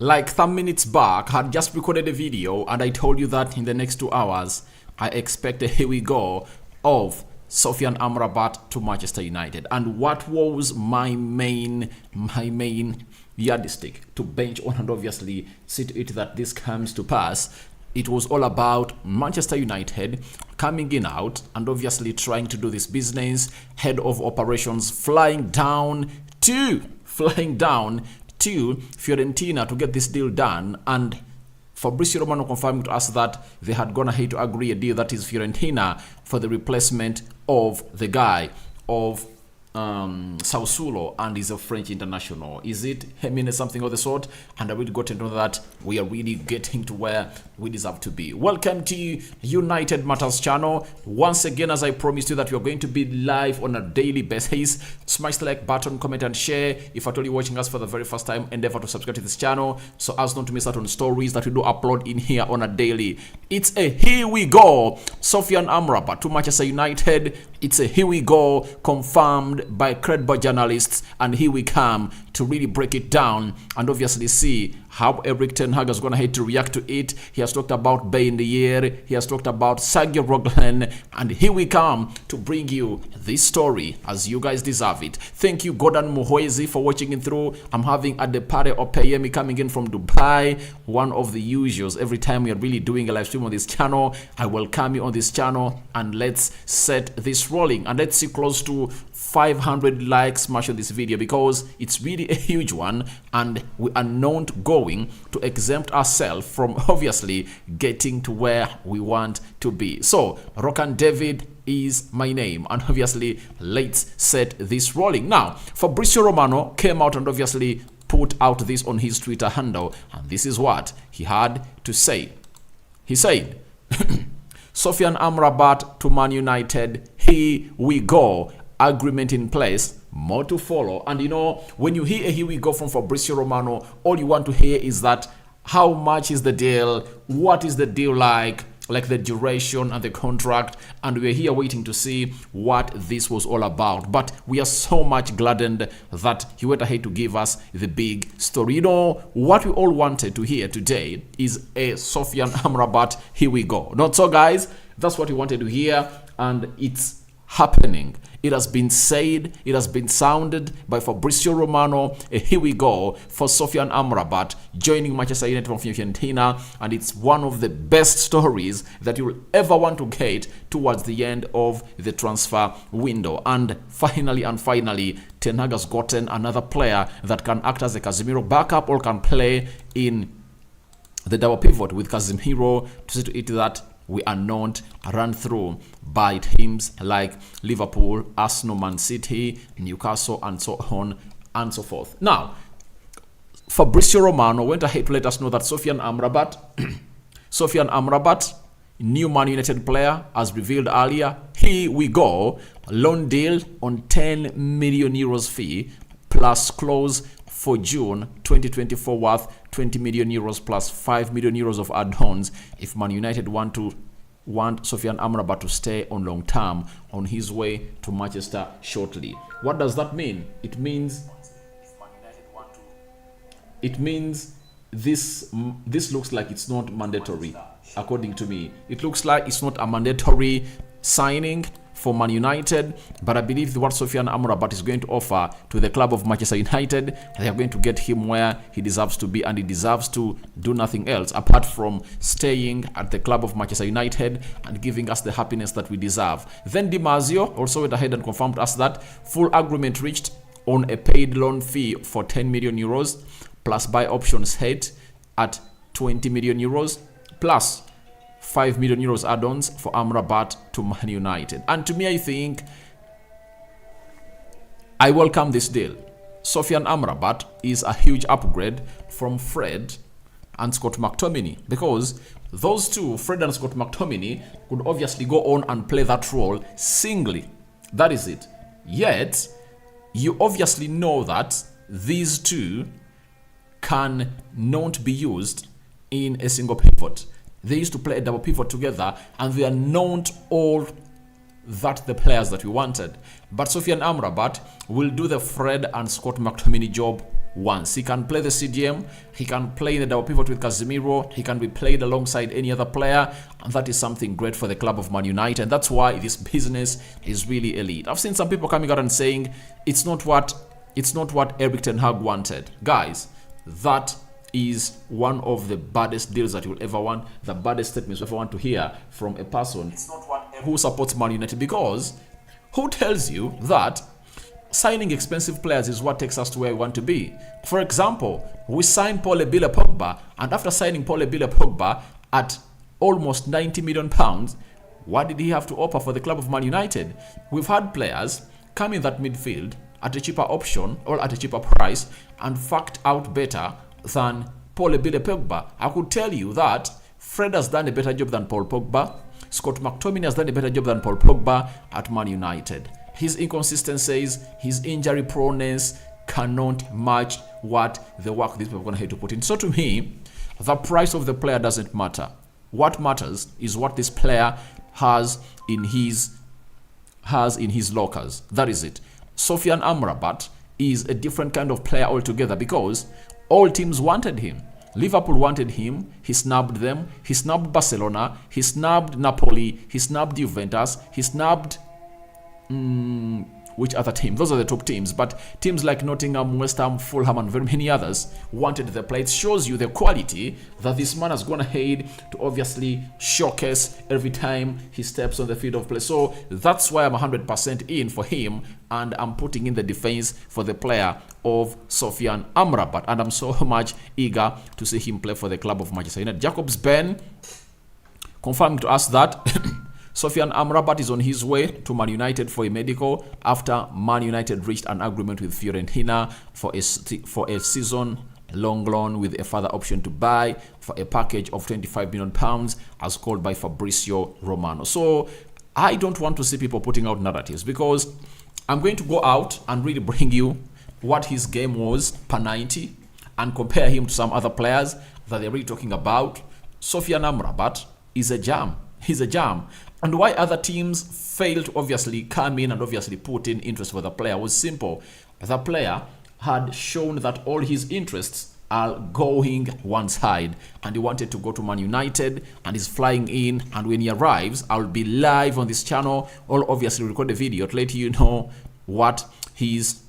Like 10 minutes back, I had just recorded a video and I told you that in the next 2 hours, I expect a here we go of Sofyan Amrabat to Manchester United. And what was my main yardstick to bench on and obviously see to it that this comes to pass? It was all about Manchester United coming in out and obviously trying to do this business. Head of operations flying down to Fiorentina to get this deal done, and Fabrizio Romano confirmed to us that they had gone ahead to agree a deal that is Fiorentina for the replacement of the guy of Sausulo, and is a French international. Is it Jimenez, something of the sort? And I really got to know that we are really getting to where we deserve to be. Welcome to United Matters channel. Once again, as I promised you that we are going to be live on a daily basis. Smash the like button, comment and share. If at all you're watching us for the very first time, endeavor to subscribe to this channel so as not to miss out on stories that we do upload in here on a daily. It's a here we go Sofyan Amrabat to Manchester United. It's a here we go confirmed by credible journalists, and here we come to really break it down and obviously see how Erik ten Hag is going to have to react to it. He has talked about Bay in the year, he has talked about Reguilon, and here we come to bring you this story as you guys deserve it. Thank you Gordon Muhwezi for watching it through. I'm having Adepare Opeyemi coming in from Dubai, one of the usuals. Every time we are really doing a live stream on this channel, I welcome you on this channel, and let's set this rolling and let's see close to 500 likes smash on this video, because it's really a huge one and we are not going to exempt ourselves from obviously getting to where we want to be. So Rokan David is my name, and obviously let's set this rolling. Now Fabrizio Romano came out and obviously put out this on his Twitter handle, and this is what he had to say. He said Sofyan Amrabat to Man United, here we go, agreement in place, more to follow. And you know, when you hear a here we go from Fabrizio Romano, all you want to hear is that how much is the deal, what is the deal like the duration and the contract, and we're here waiting to see what this was all about. But we are so much gladdened that he went ahead to give us the big story. You know, what we all wanted to hear today is a Sofyan Amrabat here we go. Not so, guys, that's what we wanted to hear, and it's happening. It has been said, it has been sounded by Fabrizio Romano. Here we go for Sofyan Amrabat joining Manchester United from Fiorentina, and it's one of the best stories that you will ever want to get towards the end of the transfer window. And finally, Ten Hag has gotten another player that can act as a Casemiro backup or can play in the double pivot with Casemiro, to see to it that we are not run through by teams like Liverpool, Arsenal, Man City, Newcastle, and so on and so forth. Now, Fabrizio Romano went ahead to let us know that Sofyan Amrabat, new Man United player, as revealed earlier, here we go, loan deal on 10 million euros fee plus clause for June 2024 worth 20 million euros plus 5 million euros of add-ons if Man United want Sofyan Amrabat to stay on long term on his way to Manchester shortly. What does that mean? It means this looks like it's not mandatory. According to me, it looks like it's not a mandatory signing for Man United, but I believe what Sofyan Amrabat is going to offer to the club of Manchester United, they are going to get him where he deserves to be, and he deserves to do nothing else apart from staying at the club of Manchester United and giving us the happiness that we deserve. Then Di Marzio also went ahead and confirmed us that full agreement reached on a paid loan fee for 10 million euros plus buy options hit at 20 million euros plus 5 million euros add-ons for Amrabat to Man United. And to me, I think I welcome this deal. Sofyan Amrabat is a huge upgrade from Fred and Scott McTominay, because those two, Fred and Scott McTominay, could obviously go on and play that role singly. That is it. Yet, you obviously know that these two can not be used in a single pivot. They used to play a double pivot together, and they are not all that the players that we wanted. But Sofyan Amrabat will do the Fred and Scott McTominay job wants. He can play the CDM, he can play in the double pivot with Casemiro, he can be played alongside any other player, and that is something great for the club of Man United, and that's why this business is really elite. I've seen some people coming out and saying it's not what Erik ten Hag wanted. Guys, that is one of the baddest deals that you'll ever want, the baddest statements you'll ever want to hear from a person who supports Man United, because who tells you that signing expensive players is what takes us to where we want to be? For example, we signed Paul-Ebile Pogba, and after signing Paul-Ebile Pogba at almost £90 million, what did he have to offer for the club of Man United? We've had players come in that midfield at a cheaper option or at a cheaper price and fact out better than Paul-Ebile Pogba. I could tell you that Fred has done a better job than Paul Pogba. Scott McTominay has done a better job than Paul Pogba at Man United. His inconsistencies, his injury proneness cannot match what the work these people are going to have to put in. So to me, the price of the player doesn't matter. What matters is what this player has in his lockers. That is it. Sofyan Amrabat is a different kind of player altogether, because all teams wanted him. Liverpool wanted him, he snubbed them, he snubbed Barcelona, he snubbed Napoli, he snubbed Juventus, he snubbed which other team? Those are the top teams, but teams like Nottingham, West Ham, Fulham, and very many others wanted the play. It shows you the quality that this man has gone ahead to obviously showcase every time he steps on the field of play. So that's why I'm 100% in for him, and I'm putting in the defense for the player of Sofyan Amrabat, and I'm so much eager to see him play for the club of Manchester United. Jacobs Ben confirmed to us that Sofyan Amrabat is on his way to Man United for a medical after Man United reached an agreement with Fiorentina for a season-long loan with a further option to buy for a package of £25 million, as called by Fabrizio Romano. So I don't want to see people putting out narratives, because I'm going to go out and really bring you what his game was per 90 and compare him to some other players that they're really talking about. Sofyan Amrabat is a jam. He's a jam. And why other teams failed to obviously come in and obviously put in interest for the player was simple. The player had shown that all his interests are going one side, and he wanted to go to Man United, and he's flying in, and when he arrives, I'll be live on this channel. I'll obviously record a video to let you know what his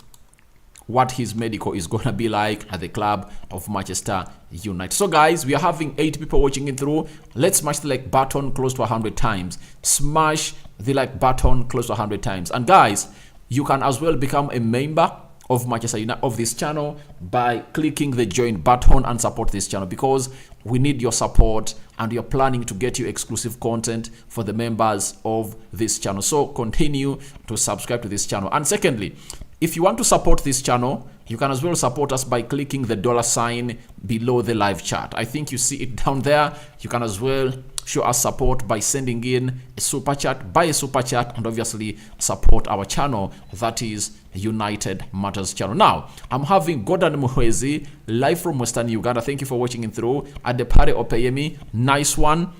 medical is going to be like at the club of Manchester United. So guys, we are having 8 people watching it through. Let's smash the like button close to 100 times. Smash the like button close to 100 times. And guys, you can as well become a member of Manchester United, of this channel, by clicking the join button and support this channel, because we need your support, and we are planning to get you exclusive content for the members of this channel. So continue to subscribe to this channel. And secondly, if you want to support this channel, you can as well support us by clicking the $ below the live chat. I think you see it down there. You can as well show us support by sending in a super chat, buy a super chat, and obviously support our channel, that is United Matters channel. Now, I'm having Gordon Muhwezi live from Western Uganda. Thank you for watching it through. Adepare Opeyemi, nice one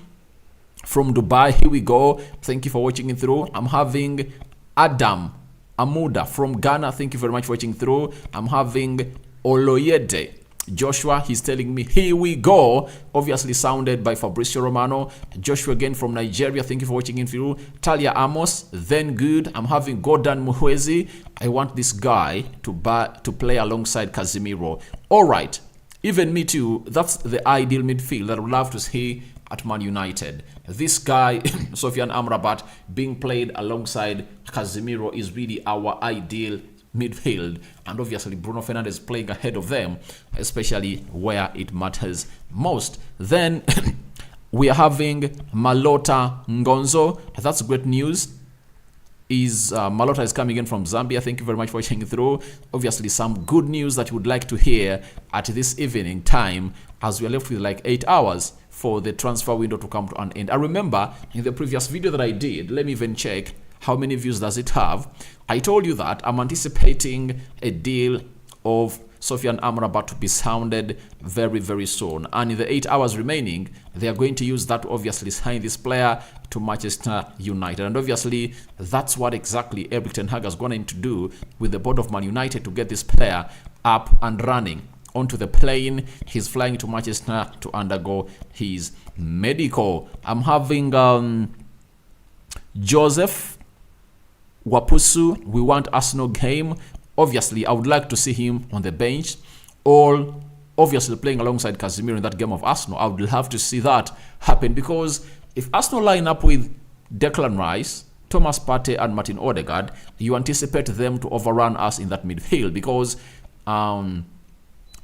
from Dubai. Here we go. Thank you for watching it through. I'm having Adam Amuda from Ghana. Thank you very much for watching through. I'm having Oloyede Joshua, he's telling me, here we go. Obviously sounded by Fabrizio Romano. Joshua again from Nigeria. Thank you for watching in through. Talia Amos, then good. I'm having Gordon Muhwezi. I want this guy to play alongside Casemiro. All right. Even me too. That's the ideal midfield that I would love to see at Man United. This guy, Sofyan Amrabat, being played alongside Casemiro is really our ideal midfield, and obviously Bruno Fernandes playing ahead of them, especially where it matters most. Then we are having Malota Ngonzo. That's great news. Malota is coming in from Zambia. Thank you very much for watching through. Obviously some good news that you would like to hear at this evening time, as we are left with like 8 hours for the transfer window to come to an end. I remember in the previous video that I did, let me even check how many views does it have. I told you that I'm anticipating a deal of Sofyan Amrabat to be sounded very, very soon. And in the 8 hours remaining, they are going to use that to obviously sign this player to Manchester United. And obviously, that's what exactly Erik ten Hag has gone in to do with the board of Man United to get this player up and running onto the plane. He's flying to Manchester to undergo his medical. I'm having Joseph Wapusu. We want Arsenal game. Obviously, I would like to see him on the bench, or obviously playing alongside Casemiro in that game of Arsenal. I would love to see that happen, because if Arsenal line up with Declan Rice, Thomas Partey and Martin Odegaard, you anticipate them to overrun us in that midfield, because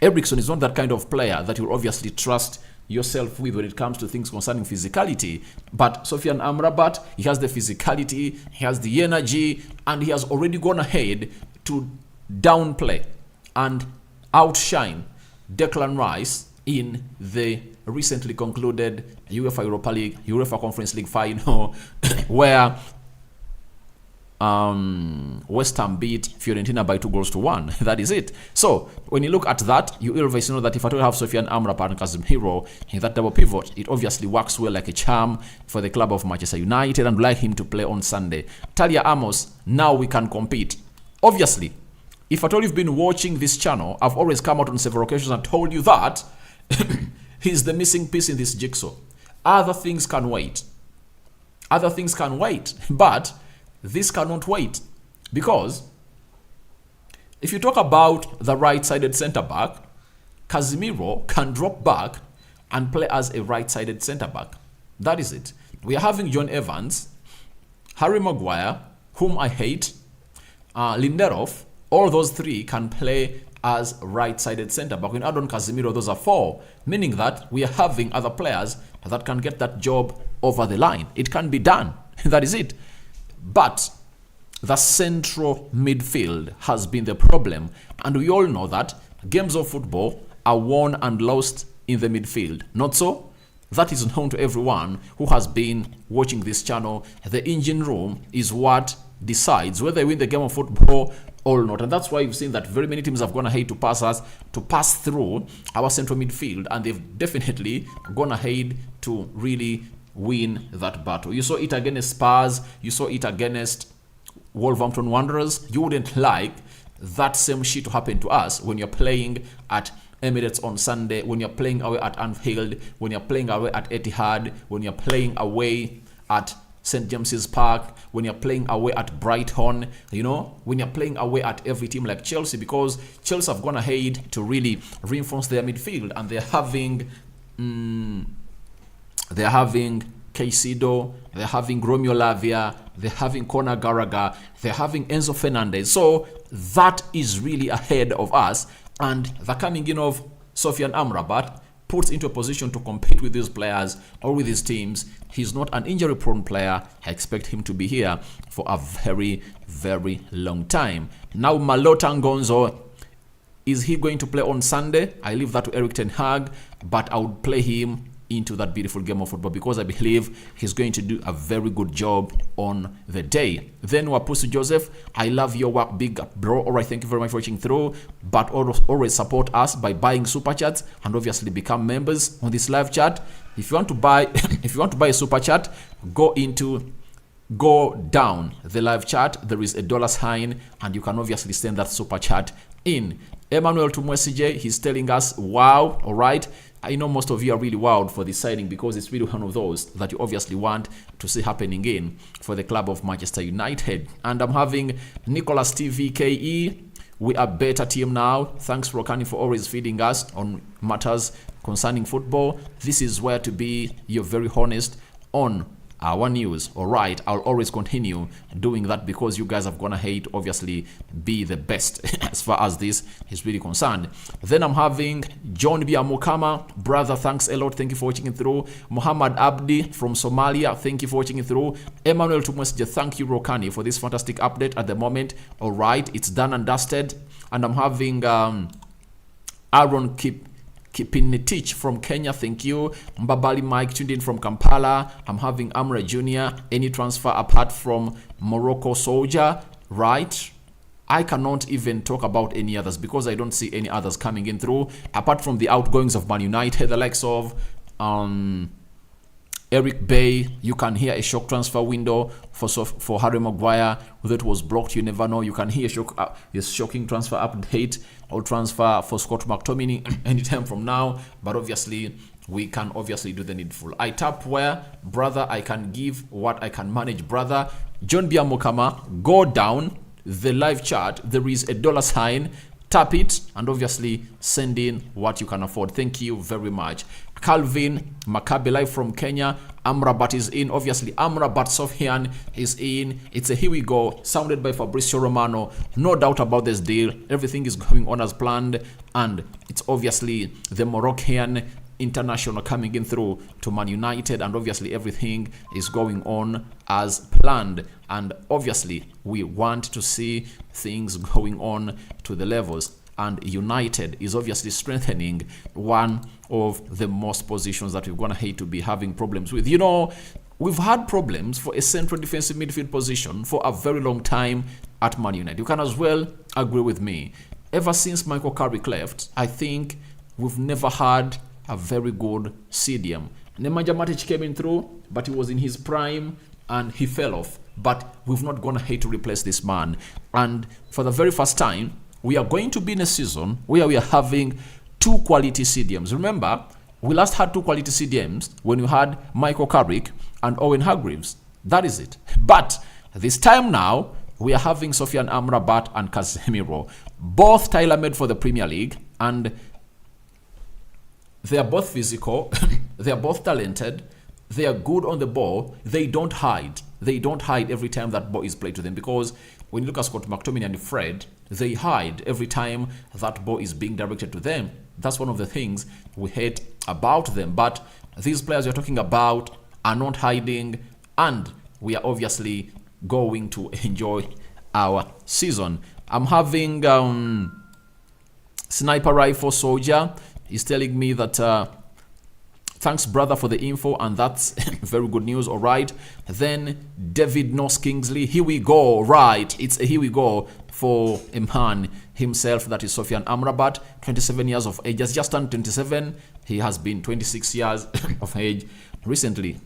Eriksen is not that kind of player that you'll obviously trust yourself with when it comes to things concerning physicality. But Sofyan Amrabat, he has the physicality, he has the energy, and he has already gone ahead to downplay and outshine Declan Rice in the recently concluded UEFA Europa League, UEFA Conference League final, where West Ham beat Fiorentina by 2-1. That is it. So when you look at that, you obviously know that if I don't have Sofyan Amrabat and Casemiro in that double pivot, it obviously works well like a charm for the club of Manchester United, and like him to play on Sunday. Talia Amos, now we can compete. Obviously, if at all you've been watching this channel, I've always come out on several occasions and told you that he's the missing piece in this jigsaw. Other things can wait. Other things can wait, but this cannot wait, because if you talk about the right-sided centre-back, Casemiro can drop back and play as a right-sided centre-back. That is it. We are having John Evans, Harry Maguire, whom I hate, Lindelof. All those three can play as right-sided centre-back. When add on Casemiro, those are four, meaning that we are having other players that can get that job over the line. It can be done. That is it. But the central midfield has been the problem, and we all know that games of football are won and lost in the midfield. Not so? That is known to everyone who has been watching this channel. The engine room is what decides whether they win the game of football or not, and that's why you've seen that very many teams have gone ahead to pass through our central midfield, and they've definitely gone ahead to really win that battle. You saw it against Spurs, you saw it against Wolverhampton Wanderers. You wouldn't like that same shit to happen to us when you're playing at Emirates on Sunday, when you're playing away at Anfield, when you're playing away at Etihad, when you're playing away at St. James's Park, when you're playing away at Brighton, you know, when you're playing away at every team like Chelsea, because Chelsea have gone ahead to really reinforce their midfield, and they're having Caicedo, they're having Romeo Lavia, they're having Conor Gallagher, they're having Enzo Fernandez. So that is really ahead of us, and the coming in of Sofyan Amrabat puts into a position to compete with these players or with his teams. He's not an injury-prone player. I expect him to be here for a very, very long time. Now, Malota Ngonzo, is he going to play on Sunday? I leave that to Erik ten Hag, but I would play him into that beautiful game of football, because I believe he's going to do a very good job on the day. Then Wapusu Joseph, I love your work, big bro. All right, thank you very much for watching through, but always support us by buying super chats and obviously become members on this live chat. If you want to buy a super chat, go down the live chat. There is a dollar sign, and you can obviously send that super chat in. Emmanuel Tumwesije, he's telling us, wow, all right. I know most of you are really wowed for this signing, because it's really one of those that you obviously want to see happening in for the club of Manchester United. And I'm having Nicholas TVKE. We are better team now. Thanks, Rokani, for always feeding us on matters concerning football. This is where to be. You're very honest on our news. All right, I'll always continue doing that, because you guys have gone ahead to obviously be the best as far as this is really concerned. Then I'm having John Biamukama, brother, thanks a lot, thank you for watching it through. Muhammad Abdi from Somalia, thank you for watching it through. Emmanuel Tumwesije, thank you, Rokani, for this fantastic update at the moment. All right, it's done and dusted. And I'm having Aaron Kipinitich from Kenya, thank you. Mbabali Mike tuned in from Kampala. I'm having Amra Jr. Any transfer apart from Morocco Soldier, right? I cannot even talk about any others, because I don't see any others coming in through, apart from the outgoings of Man United, the likes of Eric Bay, you can hear a shock transfer window for Harry Maguire. Whether it was blocked, you never know. You can hear a shocking transfer update or transfer for Scott McTominay anytime from now. But obviously, we can obviously do the needful. I tap where, brother, I can give what I can manage, brother. John Biamokama, go down the live chat. There is a $sign. Tap it and obviously send in what you can afford. Thank you very much. Calvin Maccabi live from Kenya. Amrabat is in. Obviously, Amrabat Sofyan is in. It's a here we go. Sounded by Fabrizio Romano. No doubt about this deal. Everything is going on as planned. And it's obviously the Moroccan international coming in through to Man United, and obviously everything is going on as planned, and obviously we want to see things going on to the levels, and United is obviously strengthening one of the most positions that we're gonna hate to be having problems with. You know, we've had problems for a central defensive midfield position for a very long time at Man United. You can as well agree with me. Ever since Michael Carrick left, I think we've never had a very good CDM. Nemanja Matic came in through, but he was in his prime and he fell off. But we've not gonna hate to replace this man. And for the very first time, we are going to be in a season where we are having 2 quality CDMs. Remember, we last had 2 quality CDMs when we had Michael Carrick and Owen Hargreaves. That is it. But this time now, we are having Sofyan Amrabat and Casemiro, both tailor-made for the Premier League, and they are both physical, they are both talented, they are good on the ball, they don't hide. They don't hide every time that ball is played to them, because when you look at Scott McTominay and Fred, they hide every time that ball is being directed to them. That's one of the things we hate about them. But these players you're talking about are not hiding, and we are obviously going to enjoy our season. I'm having Sniper Rifle Soldier. He's telling me that thanks, brother, for the info, and that's very good news. All right. Then David Noss Kingsley, here we go. Right, it's a here we go for a man himself. That is Sofyan Amrabat, 27 years of age. Has just turned 27. He has been 26 years of age recently.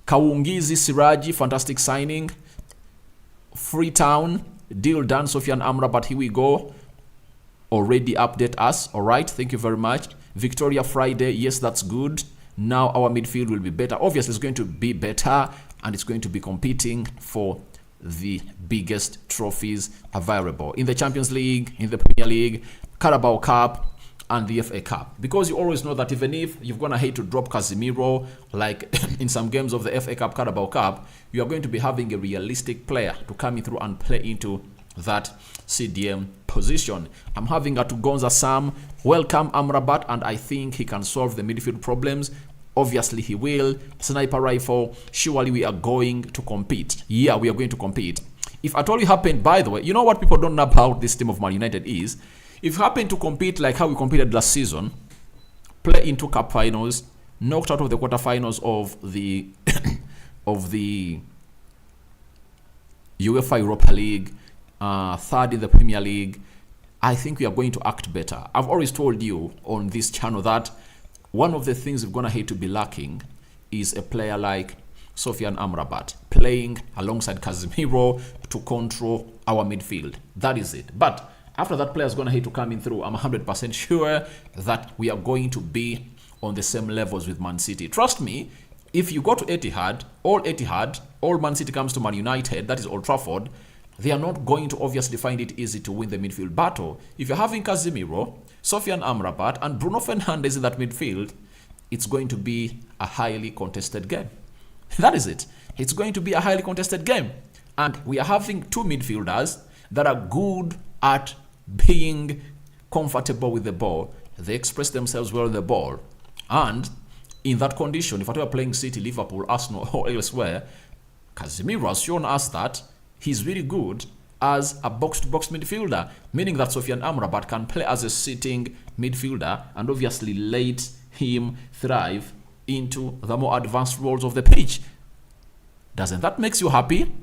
Kawungizi Siraji, fantastic signing. Freetown, deal done. Sofyan Amrabat, here we go. Already update us. All right, thank you very much. Victoria Friday, yes, that's good. Now our midfield will be better. Obviously, it's going to be better, and it's going to be competing for the biggest trophies available in the Champions League, in the Premier League, Carabao Cup, and the FA Cup. Because you always know that even if you're going to hate to drop Casemiro, like in some games of the FA Cup, Carabao Cup, you are going to be having a realistic player to come in through and play into that CDM position. I'm having Atugonza Sam. Welcome Amrabat, and I think he can solve the midfield problems. Obviously he will. Sniper Rifle, surely we are going to compete. Yeah, we are going to compete. If at all you happen, by the way, you know what people don't know about this team of Man United is, if you happen to compete like how we competed last season, play into cup finals, knocked out of the quarterfinals of the of the UEFA Europa League, third in the Premier League, I think we are going to act better. I've always told you on this channel that one of the things we're going to hate to be lacking is a player like Sofyan Amrabat playing alongside Casemiro to control our midfield. That is it. But after that player is going to hate to come in through, I'm 100% sure that we are going to be on the same levels with Man City. Trust me, if you go to Etihad, all Man City comes to Man United, that is Old Trafford, they are not going to obviously find it easy to win the midfield battle. If you're having Casemiro, Sofyan Amrabat, and Bruno Fernandes in that midfield, it's going to be a highly contested game. That is it. It's going to be a highly contested game. And we are having 2 midfielders that are good at being comfortable with the ball. They express themselves well with the ball. And in that condition, if I were playing City, Liverpool, Arsenal, or elsewhere, Casemiro has shown us that he's really good as a box-to-box midfielder, meaning that Sofyan Amrabat can play as a sitting midfielder and obviously let him thrive into the more advanced roles of the pitch. Doesn't that make you happy?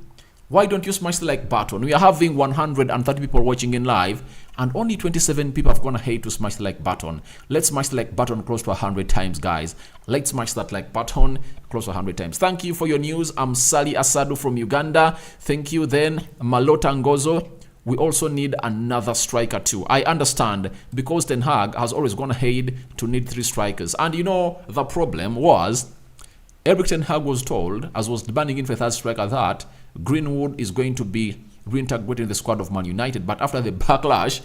Why don't you smash the like button? We are having 130 people watching in live, and only 27 people have gone ahead to smash the like button. Let's smash the like button close to 100 times, guys. Let's smash that like button close to 100 times. Thank you for your news. I'm Sally Asadu from Uganda. Thank you. Then Malota Ngozo. We also need another striker too. I understand, because Ten Hag has always gone ahead to need 3 strikers. And you know, the problem was Eric Ten Hag was told, as was demanding in for 3rd striker, that Greenwood is going to be reintegrated in the squad of Man United. But after the backlash,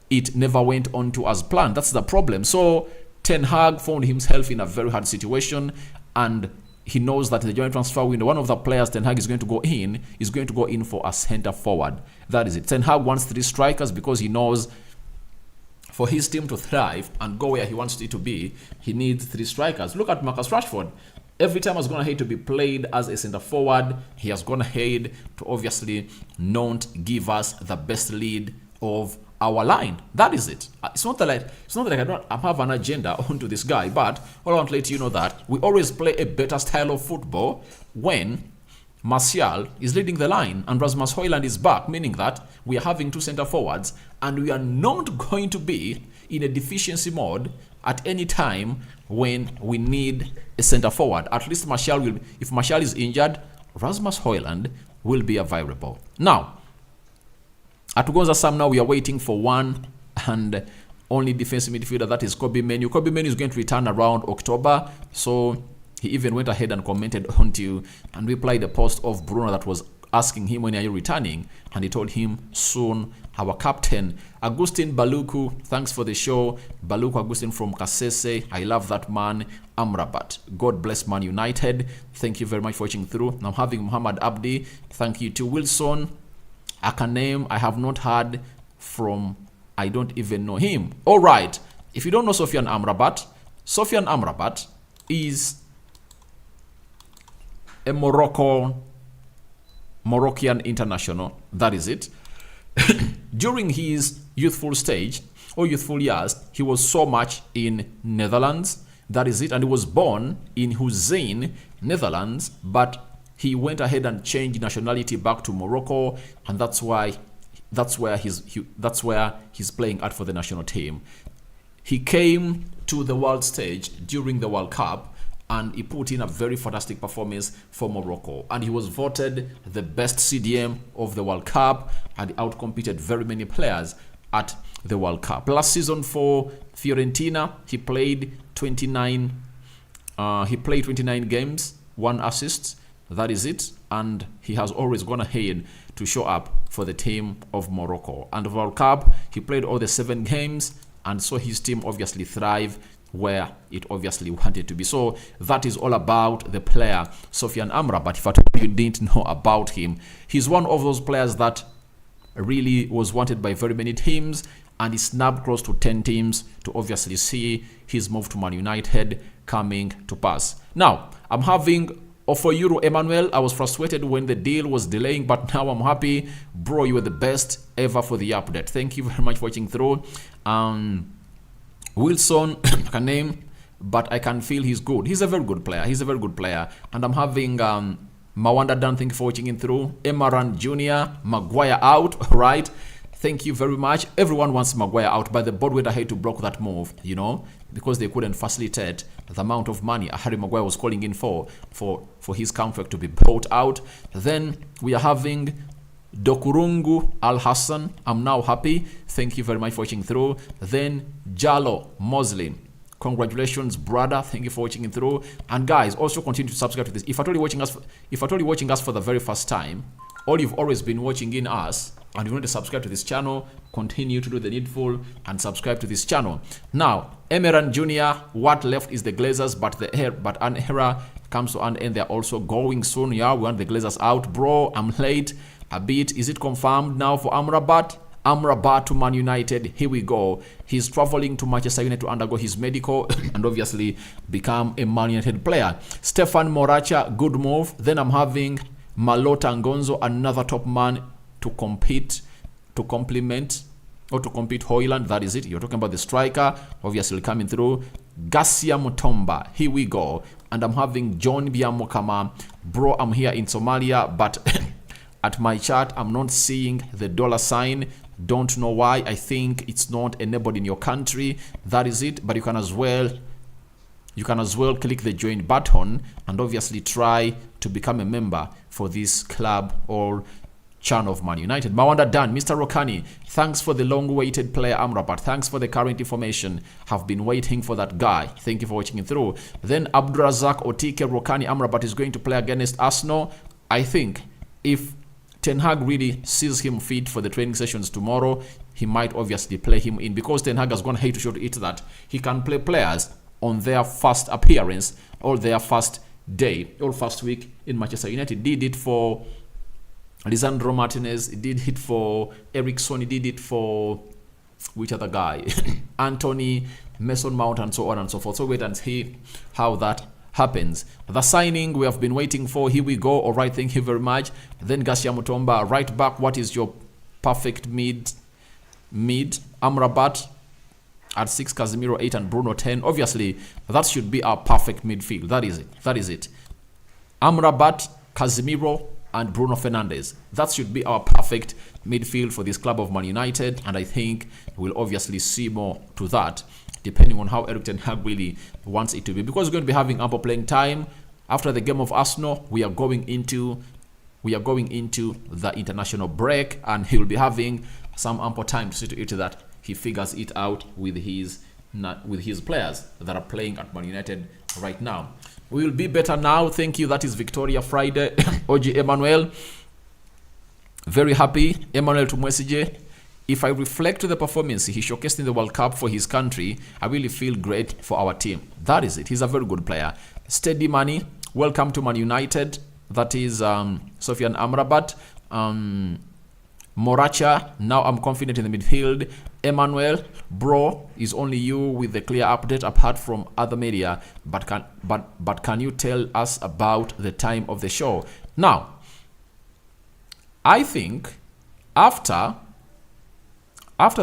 it never went on to as planned. That's the problem. So Ten Hag found himself in a very hard situation, and he knows that in the January transfer window, one of the players Ten Hag is going to go in for a centre forward. That is it. Ten Hag wants 3 strikers because he knows for his team to thrive and go where he wants it to be, he needs 3 strikers. Look at Marcus Rashford. Every time has gone ahead to be played as a centre forward, he has gone ahead to obviously not give us the best lead of our line. That is it. It's not that I have an agenda onto this guy, but all I want to let you know that we always play a better style of football when Martial is leading the line and Rasmus Højlund is back, meaning that we are having 2 centre forwards and we are not going to be in a deficiency mode at any time when we need a centre forward. At least Martial will, if Martial is injured, Rasmus Højlund will be available. Now, at Gonza Sam, now we are waiting for one and only defensive midfielder, that is Kobe Menu. Kobe Menu is going to return around October, so he even went ahead and commented onto and replied a post of Bruno that was asking him, when are you returning? And he told him, soon. Our captain, Agustin Baluku, thanks for the show. Baluku Agustin from Kasese, I love that man. Amrabat, God bless Man United. Thank you very much for watching through. Now having Muhammad Abdi, thank you to Wilson. Akanem, I have not heard from, I don't even know him. All right, if you don't know Sofyan Amrabat is a Moroccan international. That is it. During his youthful stage or youthful years, he was so much in Netherlands. That is it. And he was born in Hussein, Netherlands, but he went ahead and changed nationality back to Morocco, and that's where he's playing at for the national team. He came to the world stage during the World Cup, and he put in a very fantastic performance for Morocco. And he was voted the best CDM of the World Cup, and he outcompeted very many players at the World Cup. Last season for Fiorentina, he played 29 games, 1 assist. That is it. And he has always gone ahead to show up for the team of Morocco. And the World Cup, he played all the 7 games and saw his team obviously thrive where it obviously wanted to be. So that is all about the player Sofyan Amrabat. If at all you didn't know about him, he's one of those players that really was wanted by very many teams, and he snapped close to 10 teams to obviously see his move to Man United coming to pass. Now, I'm having for Euro Emmanuel. I was frustrated when the deal was delaying, but now I'm happy. Bro, you were the best ever for the update. Thank you very much for watching through. Wilson, I can name, but I can feel he's good. He's a very good player. And I'm having Mawanda Dan, thank you for watching in through. Emaran Jr., Maguire out, right? Thank you very much. Everyone wants Maguire out, but the board went ahead to block that move, you know, because they couldn't facilitate the amount of money Harry Maguire was calling in for his contract to be brought out. Then we are having Dokurungu Al Hassan. I'm now happy. Thank you very much for watching through. Then Jalo Muslim. Congratulations, brother. Thank you for watching in through. And guys, also continue to subscribe to this. If at all you're watching us for the very first time, or you've always been watching in us and you want to subscribe to this channel, continue to do the needful and subscribe to this channel. Now, Emeran Jr., what left is the Glazers, but an era comes to an end. They're also going soon. Yeah, we want the Glazers out. Bro, I'm late a bit. Is it confirmed now for Amrabat? Amrabat to Man United. Here we go. He's traveling to Manchester United to undergo his medical and obviously become a Man United player. Stefan Moracha, good move. Then I'm having Malota Ngonzo, another top man to complement Højlund. That is it. You're talking about the striker, obviously coming through. Garcia Mutomba. Here we go. And I'm having John Biamokama. Bro, I'm here in Somalia, but At my chart, I'm not seeing the dollar sign. Don't know why. I think it's not enabled in your country. That is it. But you can as well click the join button and obviously try to become a member for this club or channel of Man United. Mawanda Dan, Mr. Rokani, thanks for the long-awaited player Amrabat. Thanks for the current information. Have been waiting for that guy. Thank you for watching it through. Then Abdurazak Otike Rokani, Amrabat is going to play against Arsenal. I think if Ten Hag really sees him fit for the training sessions tomorrow, he might obviously play him in, because Ten Hag has gone hate to show to it that he can play players on their first appearance or their first day or first week in Manchester United. Did it for Lisandro Martinez, he did it for Ericsson, he did it for which other guy? Anthony, Mason Mount, and so on and so forth. So wait and see how that happens. The signing we have been waiting for. Here we go. All right, thank you very much. Then Garcia Mutomba, right back. What is your perfect mid? Amrabat at 6, Casemiro 8, and Bruno 10. Obviously, that should be our perfect midfield. That is it. That is it. Amrabat, Casemiro, and Bruno Fernandes. That should be our perfect midfield for this club of Man United, and I think we'll obviously see more to that depending on how Erik ten Hag really wants it to be, because we're going to be having ample playing time. After the game of Arsenal, we are going into the international break, and he will be having some ample time to see to it that he figures it out with his players that are playing at Man United right now. We will be better now. Thank you. That is Victoria Friday. OG Emmanuel. Very happy. Emmanuel Tumwesije. If I reflect to the performance he showcased in the World Cup for his country, I really feel great for our team. That is it. He's a very good player. Steady Money. Welcome to Man United. That is Sofyan Amrabat. Moracha, now I'm confident in the midfield. Emmanuel, bro, is only you with the clear update apart from other media. But can you tell us about the time of the show? Now, I think after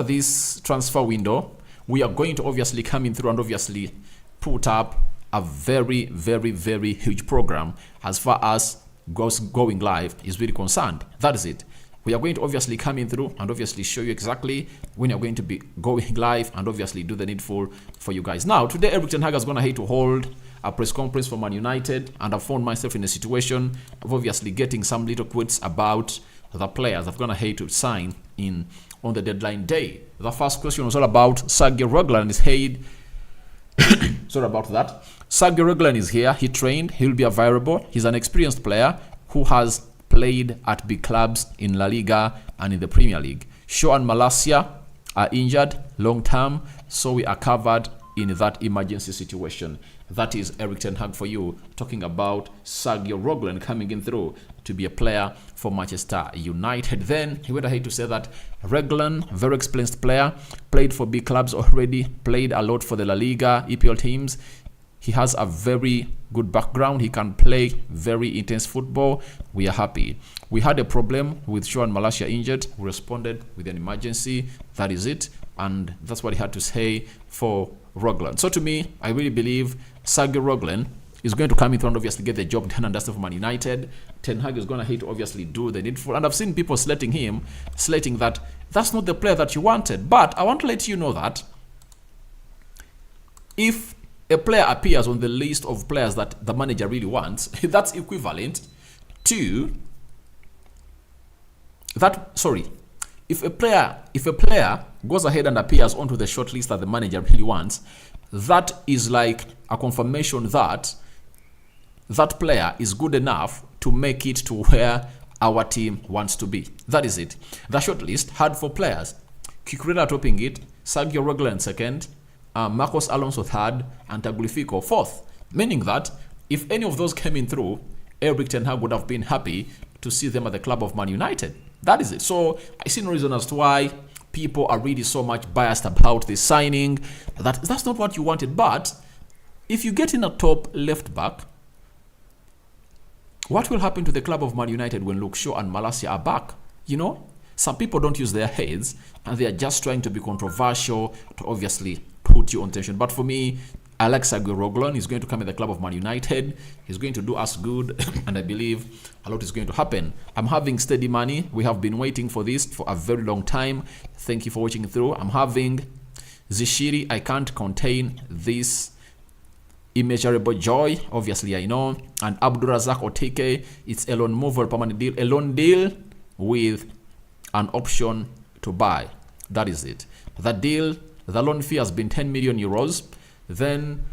this transfer window, we are going to obviously come in through and obviously put up a very, very, very huge program as far as going live is really concerned. That is it. We are going to obviously come in through and obviously show you exactly when you're going to be going live and obviously do the needful for you guys. Now, today, Erik ten Hag is going to hate to hold a press conference for Man United, and I found myself in a situation of obviously getting some little quotes about the players I've going to hate to sign in on the deadline day. The first question was all about Sergio Reguilon and his head. Sorry about that. Sergio Reguilon is here. He trained. He'll be available. He's an experienced player who has played at big clubs in La Liga and in the Premier League. Shaw and Malacia are injured long term, so we are covered in that emergency situation. That is Erik ten Hag for you, talking about Sergio Reguilon coming in through to be a player for Manchester United. Then he went ahead to say that Reguilon, very experienced player, played for big clubs already, played a lot for the La Liga, EPL teams. He has a very good background. He can play very intense football. We are happy. We had a problem with Shaw and Malacia injured. We responded with an emergency. That is it. And that's what he had to say for Reguilon. So to me, I really believe Sergio Reguilon is going to come in and obviously get the job done and dusted for Man United. Ten Hag is going to hate to obviously do the needful. And I've seen people slating that that's not the player that you wanted. But I want to let you know that if a player appears on the list of players that the manager really wants, that's equivalent to that. Sorry, if a player goes ahead and appears onto the short list that the manager really wants, that is like a confirmation that that player is good enough to make it to where our team wants to be. That is it. The short list had 4 players: Cucurella topping it, Sergio Reguilon second, Marcos Alonso third, and Tagliafico fourth. Meaning that if any of those came in through, Erik ten Hag would have been happy to see them at the club of Man United. That is it. So I see no reason as to why people are really so much biased about this signing. That's not what you wanted. But if you get in a top left back, what will happen to the club of Man United when Luke Shaw and Malacia are back? You know, some people don't use their heads and they are just trying to be controversial to obviously put you on tension. But for me, Reguilon is going to come in the club of Man United. He's going to do us good, and I believe a lot is going to happen. I'm having steady money. We have been waiting for this for a very long time. Thank you for watching through. I'm having Zishiri. I can't contain this immeasurable joy. Obviously, I know. And Abdurazak Otike. It's a loan move or permanent deal. A loan deal with an option to buy. That is it. The deal, the loan fee has been 10 million euros. Then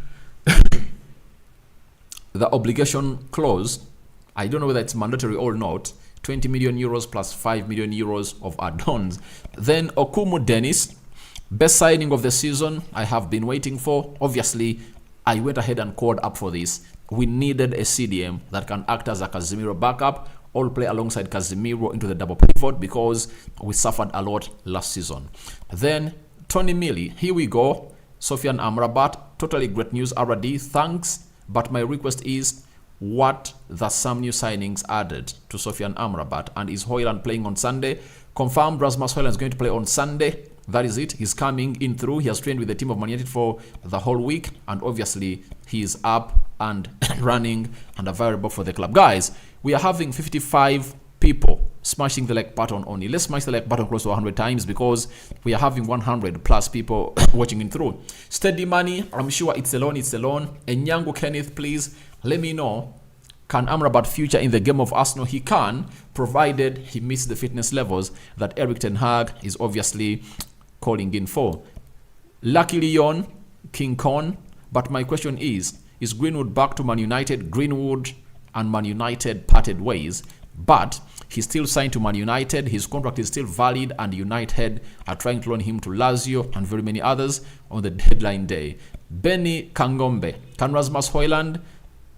the obligation clause, I don't know whether it's mandatory or not, 20 million euros plus 5 million euros of add-ons. Then Okumu Dennis, best signing of the season, I have been waiting for. Obviously, I went ahead and called up for this. We needed a CDM that can act as a Casemiro backup, or play alongside Casemiro into the double pivot, because we suffered a lot last season. Then Tony Millie, here we go. Sofyan Amrabat, totally great news already, thanks. But my request is, what the some new signings added to Sofyan Amrabat? And is Højlund playing on Sunday? Confirmed Rasmus Højlund is going to play on Sunday. That is it. He's coming in through. He has trained with the team of Man United for the whole week, and obviously he is up and running and available for the club. Guys, we are having 55 people smashing the like button only. Let's smash the like button close to 100 times, because we are having 100 plus people watching in through. Steady money, I'm sure it's a loan. And Nyango Kenneth, please let me know, can Amrabat future in the game of Arsenal? He can, provided he meets the fitness levels that Erik ten Hag is obviously calling in for. Lucky Leon, King Kong. But my question is Greenwood back to Man United? Greenwood and Man United parted ways, but he's still signed to Man United. His contract is still valid, and United are trying to loan him to Lazio and very many others on the deadline day. Benny Kangombe, can Rasmus Højlund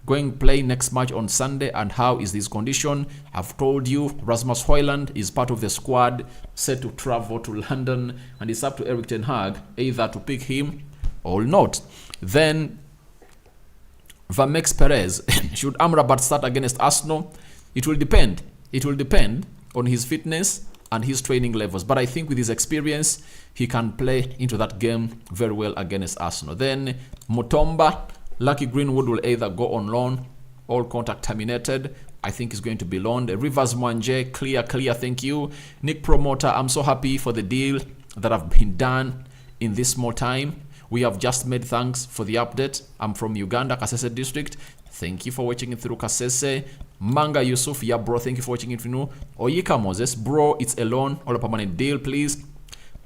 going play next match on Sunday, and how is this condition? I've told you, Rasmus Højlund is part of the squad set to travel to London, and it's up to Erik ten Hag either to pick him or not. Then Vamex Perez, should Amrabat start against Arsenal? It will depend. It will depend on his fitness and his training levels. But I think with his experience, he can play into that game very well against Arsenal. Then Mutomba, Lucky Greenwood will either go on loan, all contract terminated. I think he's going to be loaned. Rivers Mwanje, clear, thank you. Nick Promoter, I'm so happy for the deal that have been done in this small time. We have just made, thanks for the update. I'm from Uganda, Kasese district. Thank you for watching it through Kasese. Manga Yusuf, yeah bro, thank you for watching it through. Oyika Moses, bro, it's a loan or a permanent deal, please.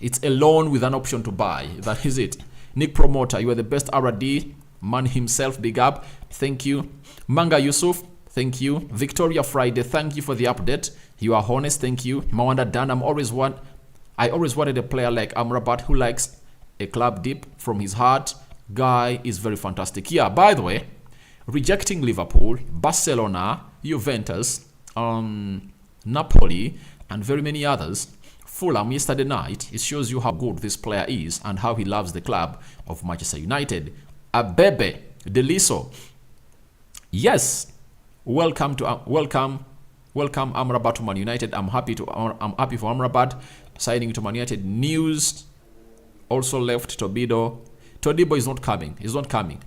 It's a loan with an option to buy. That is it. Nick Promoter, you are the best RD man himself, big up. Thank you. Manga Yusuf, thank you. Victoria Friday, thank you for the update. You are honest, thank you. Mawanda Dan, I always wanted a player like Amrabat who likes a club deep from his heart. Guy is very fantastic. Yeah, by the way, rejecting Liverpool, Barcelona, Juventus, Napoli, and very many others, Fulham yesterday night, it shows you how good this player is and how he loves the club of Manchester United. Abebe Deliso, yes, welcome Amrabat to Man United. I'm happy for Amrabat signing to Man United. News also left Todibo is not coming. He's not coming.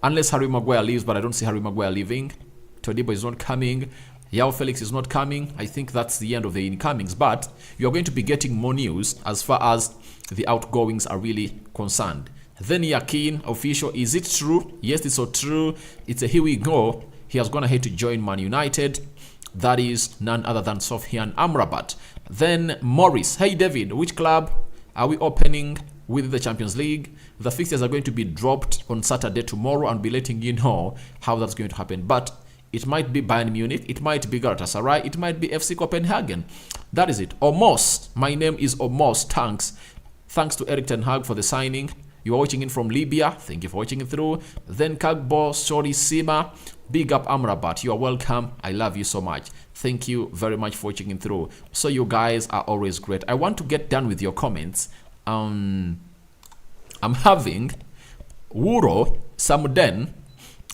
Unless Harry Maguire leaves, but I don't see Harry Maguire leaving. Todibo is not coming. Yao Felix is not coming. I think that's the end of the incomings. But you're going to be getting more news as far as the outgoings are really concerned. Then Yakin, official. Is it true? Yes, it's so true. It's a here we go. He has gone ahead to join Man United. That is none other than Sofyan Amrabat. Then Morris. Hey David, which club are we opening with the Champions League? The fixtures are going to be dropped on Saturday tomorrow, and be letting you know how that's going to happen. But it might be Bayern Munich, it might be Galatasaray, it might be FC Copenhagen. That is it. Omos. My name is Omos. Thanks to Erik ten Hag for the signing. You are watching in from Libya. Thank you for watching it through. Then Kagbo Sori Sima. Big up Amrabat. You are welcome. I love you so much. Thank you very much for watching it through. So you guys are always great. I want to get done with your comments. I'm having Wuro Samuden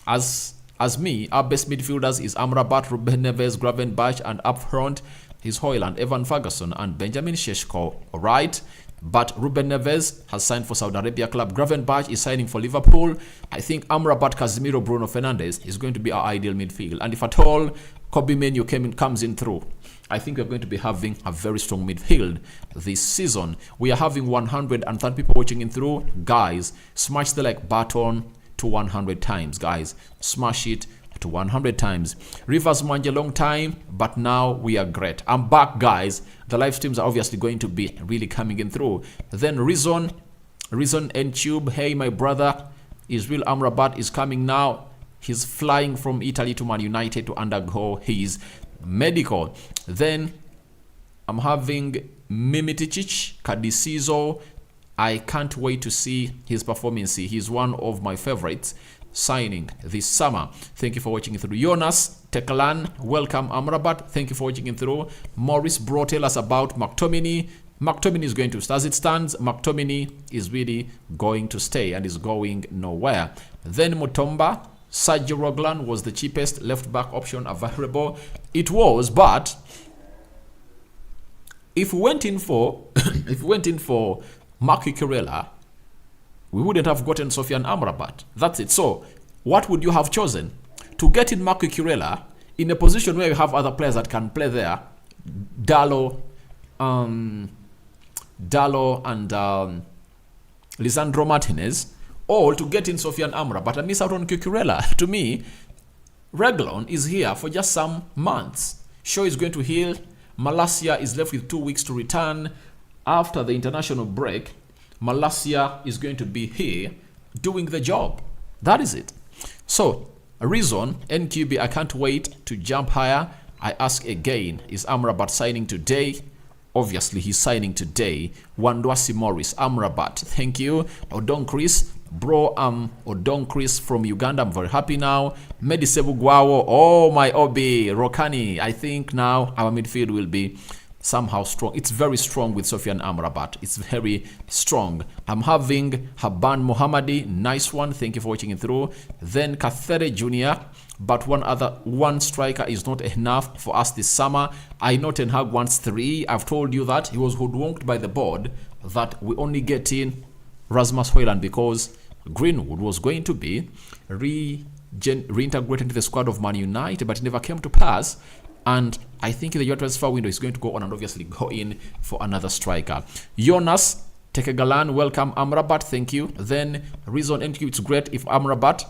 as me. Our best midfielders is Amrabat, Ruben Neves, Gravenberch, and up front is Højlund, Evan Ferguson, and Benjamin Šeško. Alright, But Ruben Neves has signed for Saudi Arabia club. Gravenberch is signing for Liverpool. I think Amrabat, Casemiro, Bruno Fernandes is going to be our ideal midfield. And if at all Kobe Menu comes in through, I think we're going to be having a very strong midfield this season. We are having 130 people watching in through. Guys, smash the like button to 100 times. Guys, smash it to 100 times. Rivers Mwanje, long time, but now we are great. I'm back, guys. The live streams are obviously going to be really coming in through. Then Reason and Tube, hey my brother, Israel Amrabat is coming now. He's flying from Italy to Man United to undergo his medical. Then I'm having Mimiticic Kadisizo. I can't wait to see his performance. He's one of my favorites signing this summer. Thank you for watching it through. Jonas Tekalan, welcome Amrabat. Thank you for watching it through. Morris Bro, tell us about McTominay. McTominay is going to stay. As it stands, McTominay is really going to stay and is going nowhere. Then Mutomba, Sergio Reguilon was the cheapest left back option available. It was, but if we went in for Marco Kurela, we wouldn't have gotten Sofyan Amrabat. That's it. So, what would you have chosen? To get in Marco Kurela in a position where you have other players that can play there, Dallo and Lisandro Martinez, or to get in Sofyan Amrabat and miss out on Kurela. To me, Reguilon is here for just some months. Shaw is going to heal. Malacia is left with 2 weeks to return. After the international break, Malacia is going to be here doing the job. That is it. So, a reason, NQB, I can't wait to jump higher. I ask again, is Amrabat signing today? Obviously, he's signing today. Wandwasi Morris, Amrabat, thank you. Odon Chris, bro, Odon Chris from Uganda, I'm very happy now. Medisebu Guawo, oh my Obi, Rokani, I think now our midfield will be somehow strong. It's very strong with Sofyan Amrabat. It's very strong. I'm having Haban Mohammadi. Nice one. Thank you for watching it through. Then Kathere Jr. But one striker is not enough for us this summer. I know Ten Hag wants 3. I've told you that. He was hoodwinked by the board that we only get in Rasmus Højlund because Greenwood was going to be reintegrated into the squad of Man United, but it never came to pass. And I think the transfer window is going to go on and obviously go in for another striker. Jonas Tekegalan, welcome Amrabat, thank you. Then reason NQ, it's great if Amrabat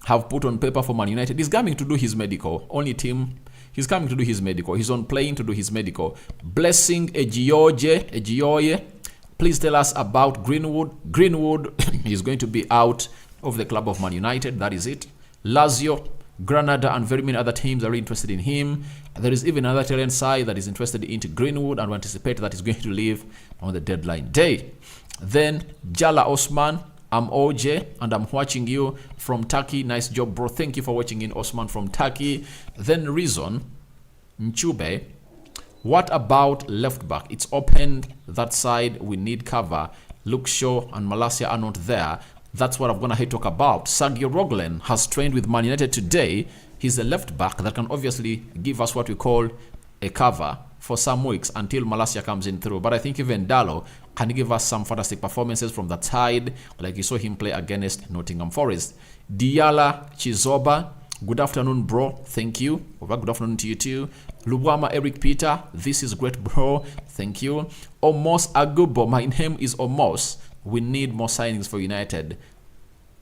have put on paper for Man United. He's coming to do his medical. Only team, he's coming to do his medical. He's on plane to do his medical. Blessing Ejioye, please tell us about Greenwood. Greenwood is going to be out of the club of Man United. That is it. Lazio, Granada and very many other teams are interested in him. There is even another Italian side that is interested into Greenwood and we anticipate that he's going to leave on the deadline day. Then Jala Osman, I'm OJ and I'm watching you from Turkey. Nice job, bro. Thank you for watching in, Osman from Turkey. Then Reason Nchube, what about left back? It's opened that side. We need cover. Luke Shaw and Malacia are not there. That's what I'm going to talk about. Sergio Reguilon has trained with Man United today. He's a left back that can obviously give us what we call a cover for some weeks until Malacia comes in through. But I think even Dallo can give us some fantastic performances from that side, like you saw him play against Nottingham Forest. Diala Chizoba, good afternoon, bro. Thank you. Good afternoon to you too. Lubwama Eric Peter, this is great, bro. Thank you. Omos Agubo, my name is Omos. We need more signings for United.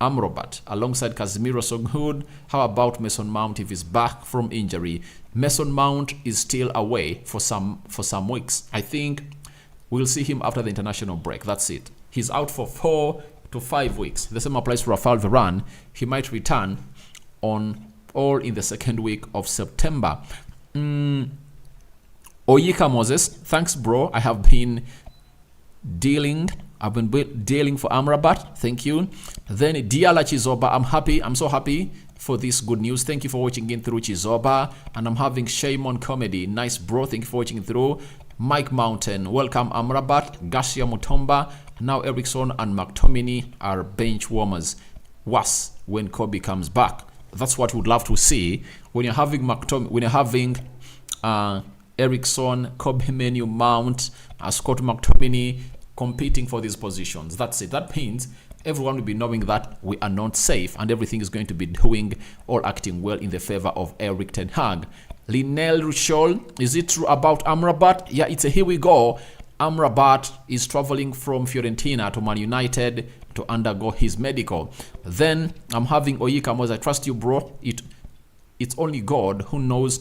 Amrabat alongside Casemiro, so good. How about Mason Mount if he's back from injury? Mason Mount is still away for some weeks. I think we'll see him after the international break. That's it. He's out for 4 to 5 weeks. The same applies for Rafael Varane. He might return on or in the second week of September. Oyika Moses, thanks, bro. I have been dealing for Amrabat. Thank you. Then Diala Chizoba, I'm so happy for this good news. Thank you for watching in through Chizoba. And I'm having Shaymon Comedy. Nice, bro. Thank you for watching through. Mike Mountain, welcome Amrabat. Garcia Mutomba, now Ericsson and McTominay are bench warmers. Was when Kobe comes back. That's what we'd love to see. When you're having Ericsson, Kobe Menu, Mount, Scott McTominay competing for these positions. That's it. That means everyone will be knowing that we are not safe and everything is going to be doing or acting well in the favor of Erik ten Hag. Linel Ruschel, is it true about Amrabat? Yeah, it's a here we go. Amrabat is traveling from Fiorentina to Man United to undergo his medical. Then I'm having Oyika Mose. I trust you, bro. It's only God who knows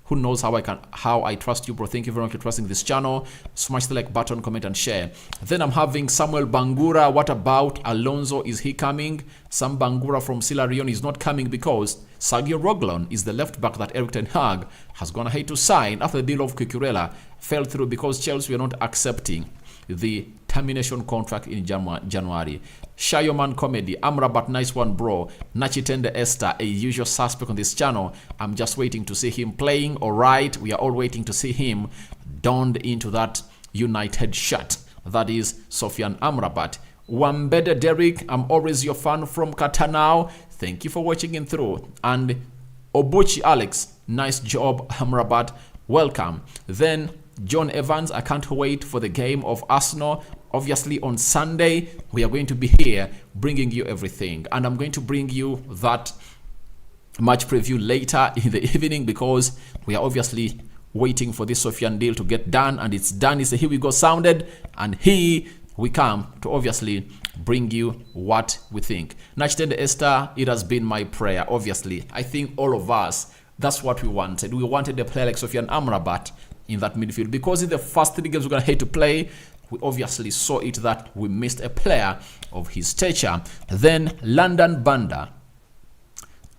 how I trust you, bro. Thank you very much for trusting this channel. Smash the like button, comment and share. Then I'm having Samuel Bangura. What about Alonso? Is he coming? Sam Bangura from Silarion is not coming because Sergio Reguilon is the left back that Erik ten Hag has gone ahead to sign after the deal of Cucurella fell through because Chelsea were not accepting the termination contract in January. Shayoman Comedy, Amrabat, nice one, bro. Nachitende Esther, a usual suspect on this channel. I'm just waiting to see him playing. All right, we are all waiting to see him donned into that United shirt. That is Sofyan Amrabat. Wambede Derek, I'm always your fan from Katanao. Thank you for watching in through. And Obuchi Alex, nice job, Amrabat. Welcome. Then John Evans, I can't wait for the game of Arsenal. Obviously on Sunday, we are going to be here bringing you everything. And I'm going to bring you that match preview later in the evening because we are obviously waiting for this Sofyan deal to get done. And it's done. It's a here we go sounded. And here we come to obviously bring you what we think. Nachitende Esther, it has been my prayer. Obviously, I think all of us, that's what we wanted. We wanted a player like Sofyan Amrabat in that midfield because in the first 3 games we're going to hate to play, we obviously saw it that we missed a player of his stature. Then London Banda.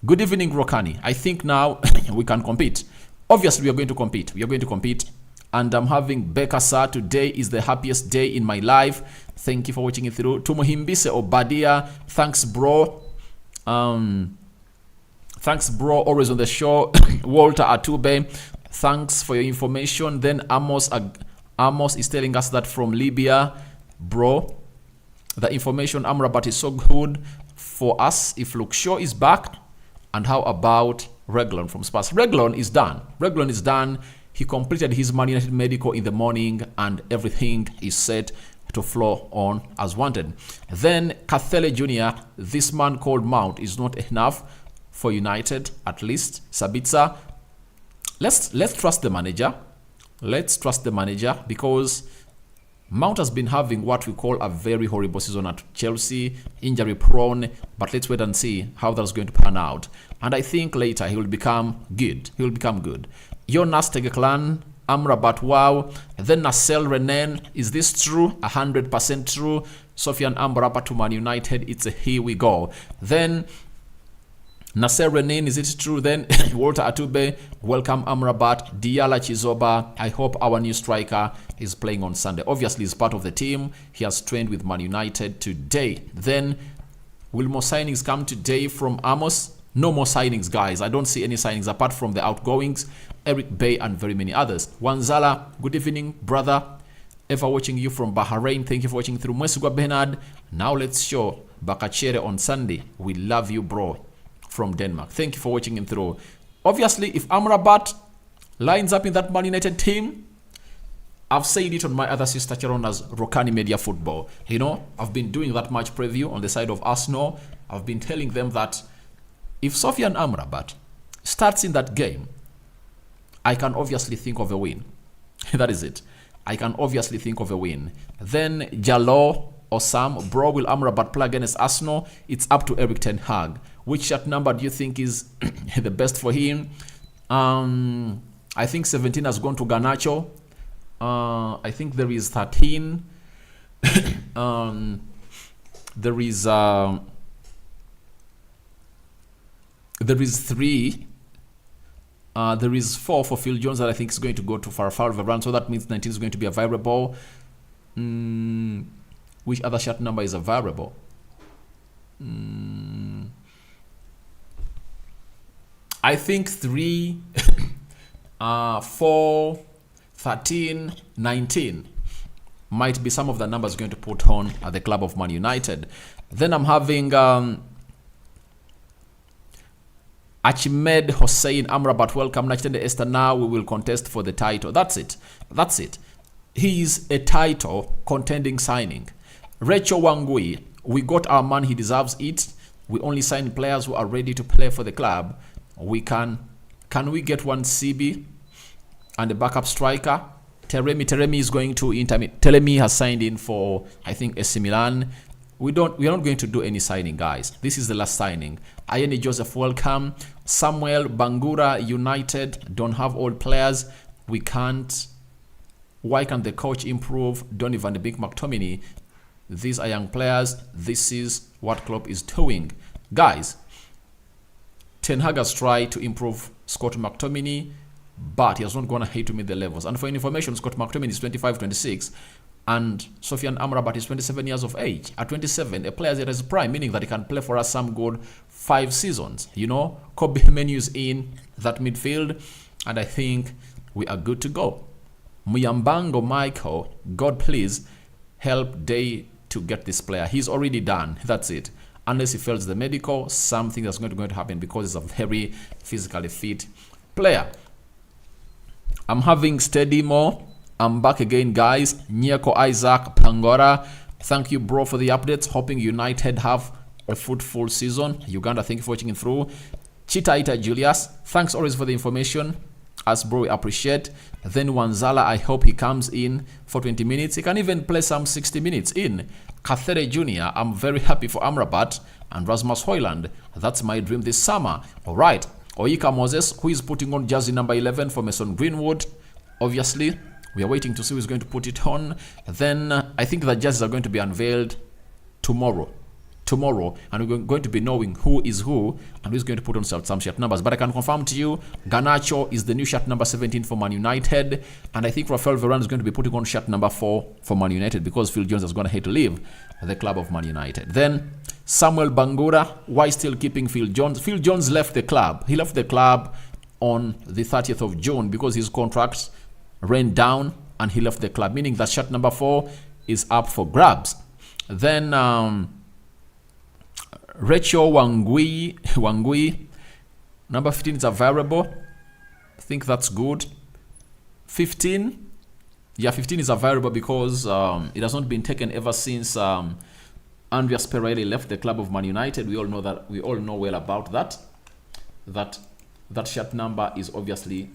Good evening, Rokani. I think now we can compete. Obviously, we are going to compete. We are going to compete. And I'm having Bekasa. Today is the happiest day in my life. Thank you for watching it through. Tumuhimbise Obadia. Thanks, bro. Thanks, bro. Always on the show. Walter Atube. Thanks for your information. Then Amos is telling us that from Libya, bro, the information Amrabat is so good for us if Luke Shaw is back. And how about Reguilon from Spurs? Reguilon is done. Reguilon is done. He completed his Man United medical in the morning and everything is set to flow on as wanted. Then Cathele Jr., this man called Mount is not enough for United, at least. Sabitzer, let's trust the manager. Let's trust the manager because Mount has been having what we call a very horrible season at Chelsea, injury prone, but let's wait and see how that's going to pan out. And I think later he will become good. He will become good. Jonas Tegeklan, Amrabat, wow. Then Nasser Renan, is this true? 100% true. Sofyan Amrabat to Man United, it's a here we go. Then Nasser Renan, is it true then? Walter Atube, welcome Amrabat. Diala Chizoba, I hope our new striker is playing on Sunday. Obviously, he's part of the team. He has trained with Man United today. Then, will more signings come today from Amos? No more signings, guys. I don't see any signings apart from the outgoings. Eric Bay and very many others. Wanzala, good evening, brother. Ever watching you from Bahrain. Thank you for watching through Mwesugwa Bernard. Now let's show Bakachere on Sunday. We love you, bro. From Denmark. Thank you for watching him through. Obviously, if Amrabat lines up in that Man United team, I've said it on my other sister channel as Rokani Media Football. You know, I've been doing that match preview on the side of Arsenal. I've been telling them that if Sofyan Amrabat starts in that game, I can obviously think of a win. That is it. I can obviously think of a win. Then Jalo or Sam, bro, will Amrabat play against Arsenal? It's up to Erik ten Hag. Which shirt number do you think is the best for him? I think 17 has gone to Garnacho. I think there is 13. There is 3. There is 4 for Phil Jones that I think is going to go to Farfar Varane. So that means 19 is going to be a variable. Which other shirt number is a variable? I think 3, 4, 13, 19 might be some of the numbers going to put on at the club of Man United. Then I'm having Achimed Hossein Amrabat, welcome. Nachitende Esther, now we will contest for the title. That's it. That's it. he's a title contending signing. Rachel Wangui, we got our man, he deserves it. We only sign players who are ready to play for the club. Can we get one CB and a backup striker? Teremi is going to Inter. Teremi has signed in for, I think, AC Milan. We are not going to do any signing, guys. This is the last signing. Ayeni Joseph, welcome. Samuel Bangura, United don't have old players. We can't. Why can't the coach improve? Donny van de Beek, McTominay. These are young players. This is what Klopp is doing, guys. Ten Hag has tried to improve Scott McTominay, but he has not gone ahead to meet the levels. And for information, Scott McTominay is 25-26, and Sofyan Amrabat is 27 years of age. At 27, a player that is prime, meaning that he can play for us some good 5 seasons. You know, Kobe Menu is in that midfield, and I think we are good to go. Muyambango Michael, God please help Day to get this player. He's already done. That's it. Unless he fails the medical, something that's going to happen because he's a very physically fit player. I'm having steady more. I'm back again, guys. Nyeko Isaac Pangora, thank you, bro, for the updates. Hoping United have a fruitful season. Uganda, thank you for watching it through. Chitaita Julius, thanks always for the information. As bro, we appreciate. Then Wanzala, I hope he comes in for 20 minutes. He can even play some 60 minutes in. Kathere Jr., I'm very happy for Amrabat and Rasmus Højlund. That's my dream this summer. All right. Oika Moses, who is putting on jersey number 11 for Mason Greenwood. Obviously, we are waiting to see who is going to put it on. Then I think the jerseys are going to be unveiled tomorrow, and we're going to be knowing who is who and who's going to put on some shirt numbers. But I can confirm to you, Garnacho is the new shirt number 17 for Man United, and I think Rafael Varane is going to be putting on shirt number 4 for Man United because Phil Jones is going to hate to leave the club of Man United. Then Samuel Bangura, why still keeping Phil Jones? Phil Jones left the club. He left the club on the 30th of June because his contract ran down and he left the club, meaning that shirt number 4 is up for grabs. Then Rachel Wangui, number 15 is a variable. I think that's good. 15, yeah, 15 is a variable because it has not been taken ever since Andreas Pereira left the club of Man United. We all know that. We all know well about that. That shirt number is obviously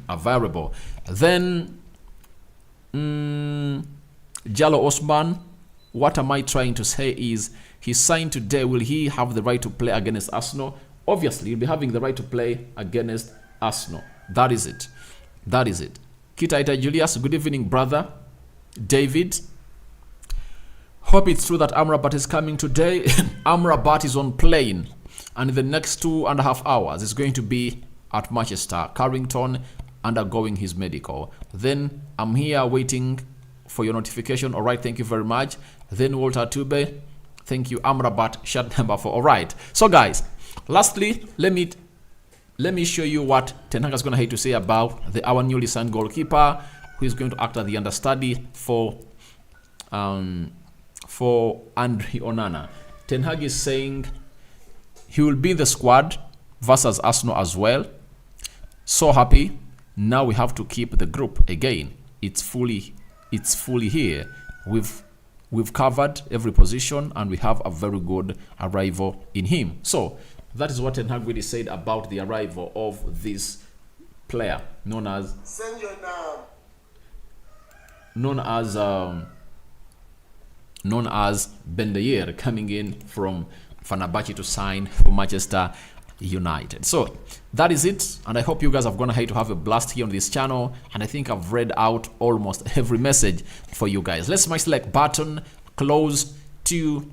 a variable. Then Jalo Osman, what am I trying to say is he signed today. Will he have the right to play against Arsenal? Obviously, he'll be having the right to play against Arsenal. That is it. That is it. Kitaita Julius, good evening, brother. David, hope it's true that Amrabat is coming today. Amrabat is on plane, and in the next 2.5 hours, it's going to be at Manchester, Carrington, undergoing his medical. Then I'm here waiting for your notification. All right, thank you very much. Then Walter Tube, thank you. Amrabat, shirt number 4. All right. So guys, lastly, let me show you what Ten Hag is going to have to say about our newly signed goalkeeper, who is going to act as the understudy for Andre Onana. Ten Hag is saying he will be in the squad versus Arsenal as well. So happy. Now we have to keep the group again. It's fully here. We've covered every position and we have a very good arrival in him. So that is what Ten Hag really said about the arrival of this player known as Bendayer, coming in from Fenerbahce to sign for Manchester United. So that is it, and I hope you guys have gone ahead to have a blast here on this channel, and I think I've read out almost every message for you guys. Let's smash the like button close to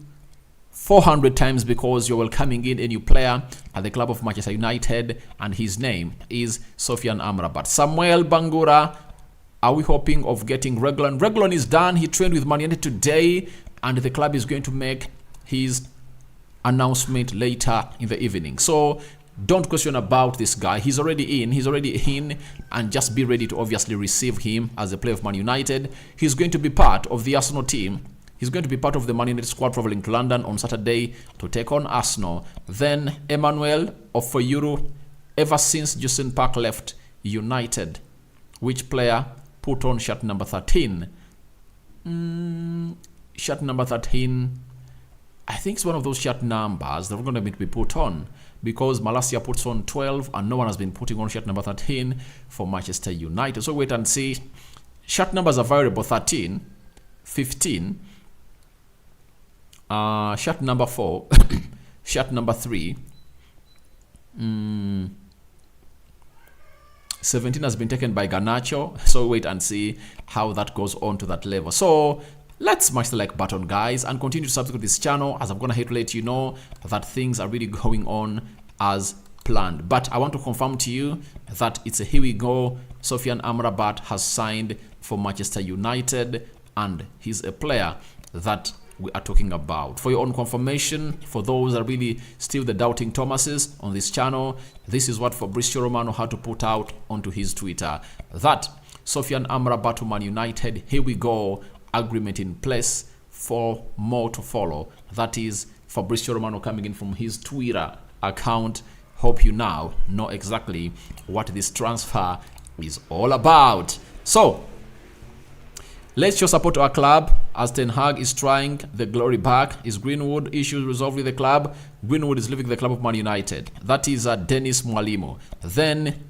400 times because you're welcoming in a new player at the club of Manchester United, and his name is Sofyan Amrabat. Samuel Bangura, are we hoping of getting Reguilon? Reguilon is done. He trained with Man United today, and the club is going to make his announcement later in the evening. So don't question about this guy. He's already in, and just be ready to obviously receive him as a player of Man United. He's going to be part of the Arsenal team. He's going to be part of the Man United squad traveling to London on Saturday to take on Arsenal. Then Emmanuel of Foyuru, ever since Justin Park left United, which player put on shirt number 13 Shirt number 13. I think it's one of those shirt numbers that are going to be put on, because Malacia puts on 12 and no one has been putting on shirt number 13 for Manchester United. So wait and see. Shirt numbers are variable: 13, 15, shirt number 4, shirt number 3, 17 has been taken by Garnacho. So wait and see how that goes on to that level. So let's smash the like button, guys, and continue to subscribe to this channel, as I'm gonna hate to let you know that things are really going on as planned. But I want to confirm to you that it's a here we go. Sofyan Amrabat has signed for Manchester United, and he's a player that we are talking about. For your own confirmation, for those that are really still the doubting Thomases on this channel, this is what Fabrizio Romano had to put out onto his Twitter, that Sofyan Amrabat to Man United, here we go, agreement in place, for more to follow. That is Fabrizio Romano coming in from his Twitter account. Hope you now know exactly what this transfer is all about. So let's show support to our club as Ten Hag is trying the glory back. Is Greenwood issues resolved with the club? Greenwood is leaving the club of Man United. That is Dennis Mwalimu. Then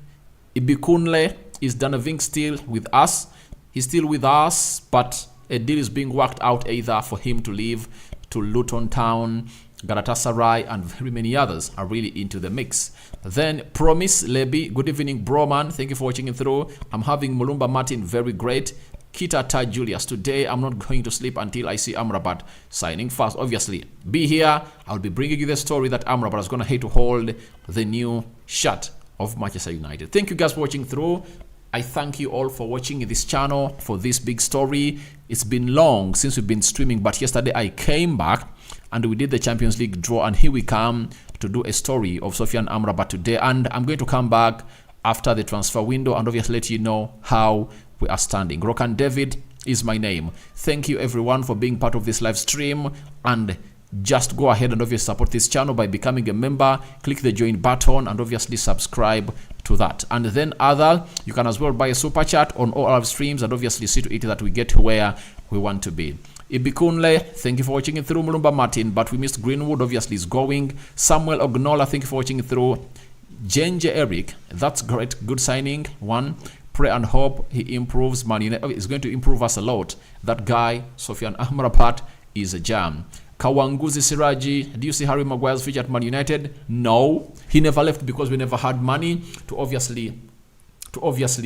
Ibikunle, is Danavink still with us? He's still with us, but a deal is being worked out either for him to leave to Luton Town, Galatasaray, and very many others are really into the mix. Then Promise Lebi, good evening bro man, thank you for watching it through. I'm having Mulumba Martin, very great. Kitata Julius, today I'm not going to sleep until I see Amrabat signing fast. Obviously, be here. I'll be bringing you the story that Amrabat is going to hate to hold the new shirt of Manchester United. Thank you guys for watching through. I thank you all for watching this channel for this big story. It's been long since we've been streaming, but yesterday I came back and we did the Champions League draw, and here we come to do a story of Sofyan Amrabat today. And I'm going to come back after the transfer window and obviously let you know how we are standing. Rokan David is my name. Thank you everyone for being part of this live stream, and just go ahead and obviously support this channel by becoming a member. Click the join button and obviously subscribe to that. And then you can as well buy a super chat on all our streams and obviously see to it that we get to where we want to be. Ibikunle, thank you for watching it through. Mulumba Martin, but we missed Greenwood, obviously is going. Samuel Ognola, thank you for watching it through. Jenje Eric, that's great, good signing. One, pray and hope he improves. Man United is going to improve us a lot. That guy, Sofyan Amrabat, is a jam. Kawanguzi Siraji, do you see Harry Maguire's future at Man United? No, he never left because we never had money to obviously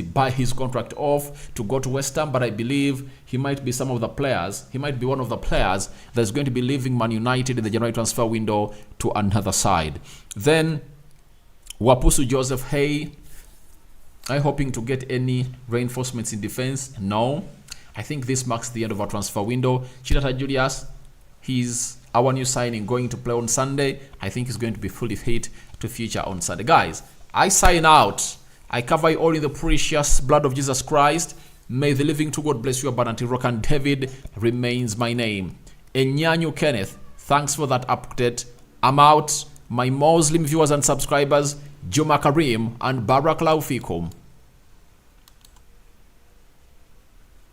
buy his contract off to go to West Ham, but I believe he might be some of the players. He might be one of the players that's going to be leaving Man United in the January transfer window to another side. Then Wapusu Joseph, hey, are you hoping to get any reinforcements in defense? No, I think this marks the end of our transfer window. Chitata Julius, he's our new signing, going to play on Sunday. I think he's going to be fully fit to feature on Sunday. Guys, I sign out. I cover you all in the precious blood of Jesus Christ. May the living to God bless you abundantly. Rokan David remains my name. Enyanyu Kenneth, thanks for that update. I'm out. My Muslim viewers and subscribers, Juma Karim and Barakallahu Fikum.